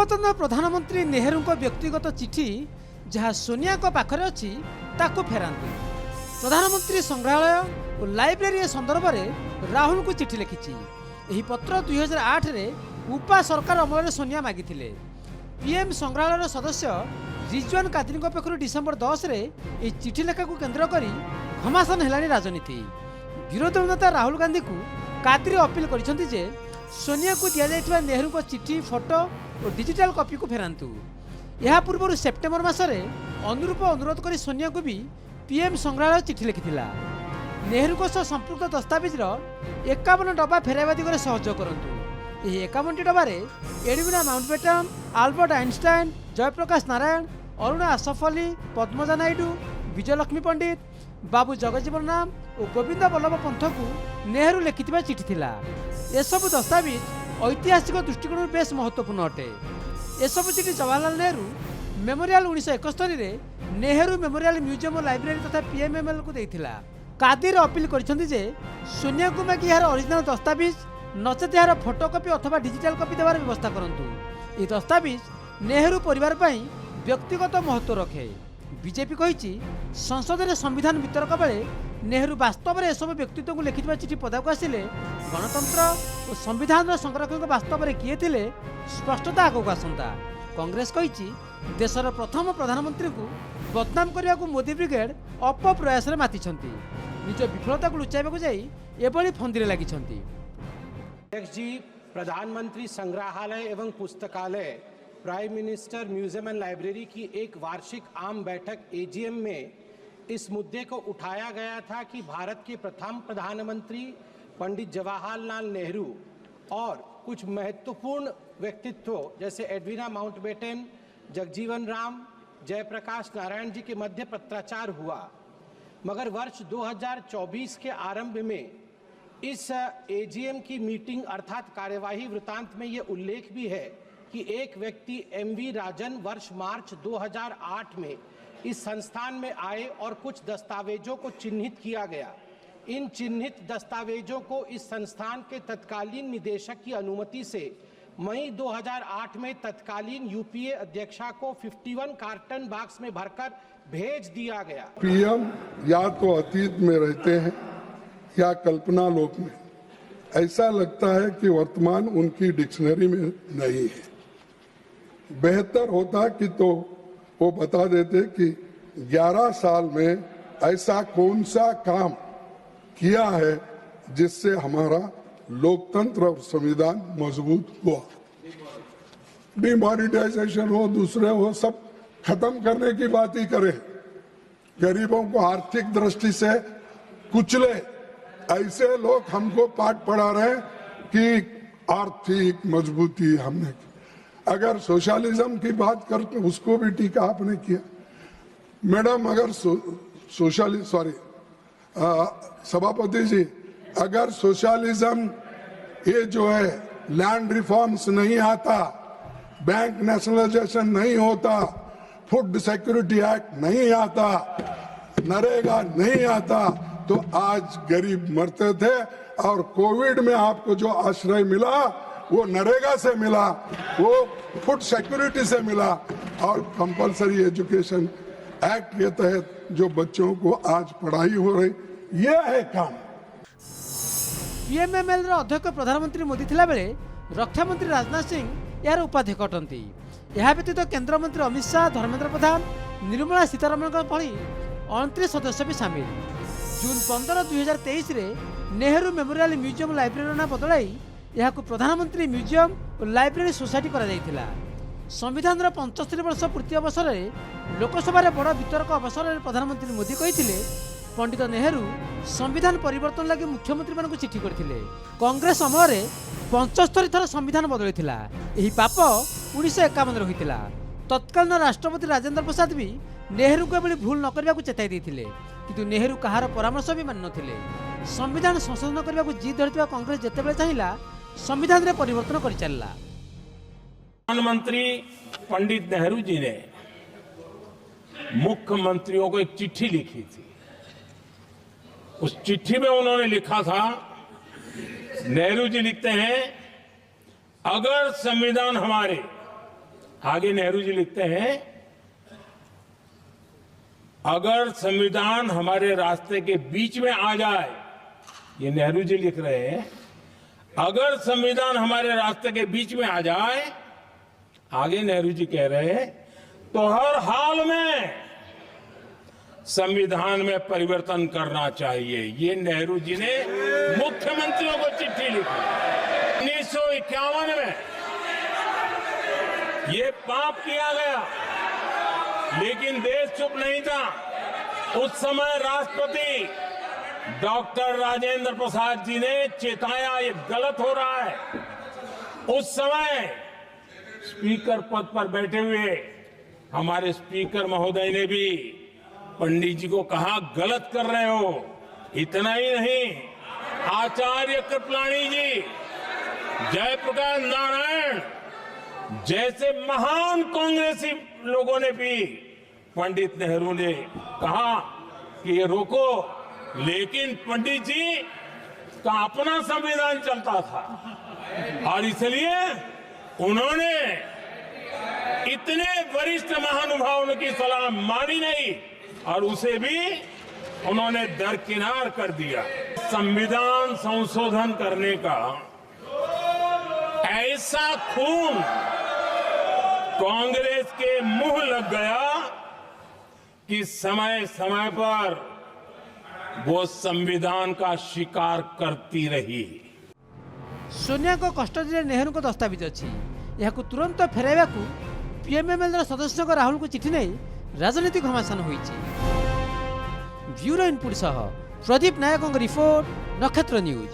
पूर्वतन प्रधानमंत्री नेहरू को व्यक्तिगत चिठी जहाँ सोनिया को पाखरे अच्छी ताकू फेरांतु। प्रधानमंत्री संग्रहालय और लाइब्रेरी संदर्भ में राहुल को चिठी लिखी। यही पत्र 2008 रे उपा सरकार अमल सोनिया मागिथिले। पीएम संग्रहालय सदस्य रिजवान कादिरी पक्षर डिसेम्बर 10 रे यह चिठी लेखा को केन्द्र कर घमासान है राजनीति। विरोधी नेता राहुल गांधी को कादिरी अपील करछन्ति जे सोनिया को दिया जाइथिबा नेहरू को चिठी फोटो और डिजिटल कॉपी को फेरांतु। यह पूर्व सेप्टेम्बर मासरे अनुरूप अनुरोध कर सोनिया को भी पीएम संग्रहालय चिठी लिखिथिला। नेहरू को सह संपृक्त दस्तावेजर 51 डब्बा फेराइबा दिगरे सहयोग करंतु। यह 51 डब्बारे Edwina Mountbatten, Albert Einstein, Jayaprakash Narayan, Aruna Asaf Ali, Padmaja Naidu, Vijayalakshmi Pandit, Babu Jagjivan Ram और गोविंद बल्लभ पंथ को नेहरू लिखिथिबा चिठी थिला। एसबू दस्तावेज ऐतिहासिक दृष्टिकोण बेस महत्वपूर्ण अटे। एसबू चिठी जवाहरलाल नेहरू मेमोरियल 1971 रे नेहरू मेमोरियल म्यूजियम और लाइब्रेरी तथा पीएमएमएल को देइथिला। कादिर अपील करछन्ति जे सोनिया को मागी यार ओरिजिनल दस्तावेज नचेत यार फोटोकॉपी अथवा डिजिटल कॉपी देवार व्यवस्था करंतु। ये दस्तावेज नेहरू परिवार पई व्यक्तिगत महत्व रखे। बीजेपी कही संसद में संविधान वितरक बेले नेहरू वास्तव में एसबू व्यक्तित्व को लिखिଥିବା चिठी पदाक आसिले गणतंत्र और संविधान संरक्षक वास्तव में किए थे स्पष्टता आगक आसंता। कांग्रेस कही देशर प्रथम प्रधानमंत्री को बदनाम करने को मोदी ब्रिगेड अपप्रयास माति निज विफलता को लुचाइबा जाई एभली फंदी लगी। अध्यक्ष जी, प्रधानमंत्री संग्रहालय एवं पुस्तकालय prime minister museum and library की एक वार्षिक आम बैठक एजीएम में इस मुद्दे को उठाया गया था कि भारत के प्रथम प्रधानमंत्री पंडित जवाहरलाल नेहरू और कुछ महत्वपूर्ण व्यक्तित्व जैसे एडविना माउंटबेटन, जगजीवन राम, जयप्रकाश नारायण जी के मध्य पत्राचार हुआ। मगर वर्ष 2024 के आरंभ में इस एजीएम की मीटिंग अर्थात कार्यवाही वृतांत में ये उल्लेख भी है कि एक व्यक्ति एमवी राजन वर्ष मार्च 2008 में इस संस्थान में आए और कुछ दस्तावेजों को चिन्हित किया गया। इन चिन्हित दस्तावेजों को इस संस्थान के तत्कालीन निदेशक की अनुमति से मई 2008 में तत्कालीन यूपीए अध्यक्षा को 51 कार्टन बॉक्स में भरकर भेज दिया गया। पीएम या तो अतीत में रहते हैं या कल्पना लोक में। ऐसा लगता है कि वर्तमान उनकी डिक्शनरी में नहीं है। बेहतर होता कि तो वो बता देते कि 11 साल में ऐसा कौन सा काम किया है जिससे हमारा लोकतंत्र और संविधान मजबूत हुआ। डिमोनेटाइजेशन हो, दूसरे हो, सब खत्म करने की बात ही करें। गरीबों को आर्थिक दृष्टि से कुचले ऐसे लोग हमको पाठ पढ़ा रहे हैं कि आर्थिक मजबूती हमने की। अगर सोशलिज्म की बात करते उसको भी टीका आपने किया। मैडम, अगर सभापति जी, अगर सोशलिज्म ये जो है लैंड रिफॉर्म्स नहीं आता, बैंक नेशनलाइजेशन नहीं होता, फूड सिक्योरिटी एक्ट नहीं आता, नरेगा नहीं आता, तो आज गरीब मरते थे। और कोविड में आपको जो आश्रय मिला वो नरेगा से मिला, वो फूड सिक्योरिटी से मिला, और कंपलसरी एजुकेशन एक्ट के तहत जो बच्चों को आज पढ़ाई हो रही, ये है काम। पीएमएमएल अध्यक्ष प्रधानमंत्री मोदी थिला बेले रक्षा मंत्री राजनाथ सिंह यार उपाध्यक्ष अटंती। यह व्यतीत केंद्र मंत्री अमित शाह, धर्मेंद्र प्रधान, निर्मला सीतारमण भली 29 सदस्य भी सामिल। जून 15, 2023 रे नेहरू मेमोरियल म्यूजियम लाइब्रेरी ना बदलाई यह प्रधानमंत्री म्यूजियम और लाइब्रेरी सोसाइटी करा जायतिला। संविधान 75 वर्ष पूर्ति अवसर में लोकसभा बड़ वितरक अवसर में प्रधानमंत्री मोदी कही पंडित नेहरू संविधान परिवर्तन लगे मुख्यमंत्री मान चिठी करथिले। कांग्रेस समय 75 थर संविधान बदलैथिला। यही पाप 1951 होइतिला। तत्कालीन राष्ट्रपति राजेंद्र प्रसाद भी नेहरू को एभली भूल न करने को चेताई देथिले, किंतु नेहरू कहार परामर्श भी मान नथिले। संविधान संशोधन करने को जिद धरथिबा कांग्रेस जेतेबेले चाहिला संविधान रे परिवर्तन कर चलला। प्रधानमंत्री पंडित नेहरू जी ने मुख्यमंत्रियों को एक चिट्ठी लिखी थी। उस चिट्ठी में उन्होंने लिखा था, नेहरू जी लिखते हैं, अगर संविधान हमारे आगे नेहरू जी लिखते हैं, अगर संविधान हमारे रास्ते के बीच में आ जाए, ये नेहरू जी लिख रहे हैं, अगर संविधान हमारे रास्ते के बीच में आ जाए, आगे नेहरू जी कह रहे हैं, तो हर हाल में संविधान में परिवर्तन करना चाहिए। ये नेहरू जी ने मुख्यमंत्रियों को चिट्ठी लिखी 1951 में। ये पाप किया गया, लेकिन देश चुप नहीं था। उस समय राष्ट्रपति डॉक्टर राजेंद्र प्रसाद जी ने चेताया, ये गलत हो रहा है। उस समय स्पीकर पद पर बैठे हुए हमारे स्पीकर महोदय ने भी पंडित जी को कहा, गलत कर रहे हो। इतना ही नहीं, आचार्य कृपलानी जी, जयप्रकाश नारायण जैसे महान कांग्रेसी लोगों ने भी पंडित नेहरू ने कहा कि ये रोको, लेकिन पंडित जी का अपना संविधान चलता था और इसलिए उन्होंने इतने वरिष्ठ महानुभावों की सलाह मानी नहीं और उसे भी उन्होंने दरकिनार कर दिया। संविधान संशोधन करने का ऐसा खून कांग्रेस के मुंह लग गया कि समय समय पर वो संविधान का शिकार करती रही। सोनिया को कस्टडी नेहरू को दस्तावेज अच्छी, यह तुरंत फेराइवा पीएमएमएल सदस्यों राहुल को चिठी नहीं राजनीतिक घमासान होइछि। ब्यूरो इनपुट सह प्रदीप नायकों रिपोर्ट, नक्षत्र न्यूज।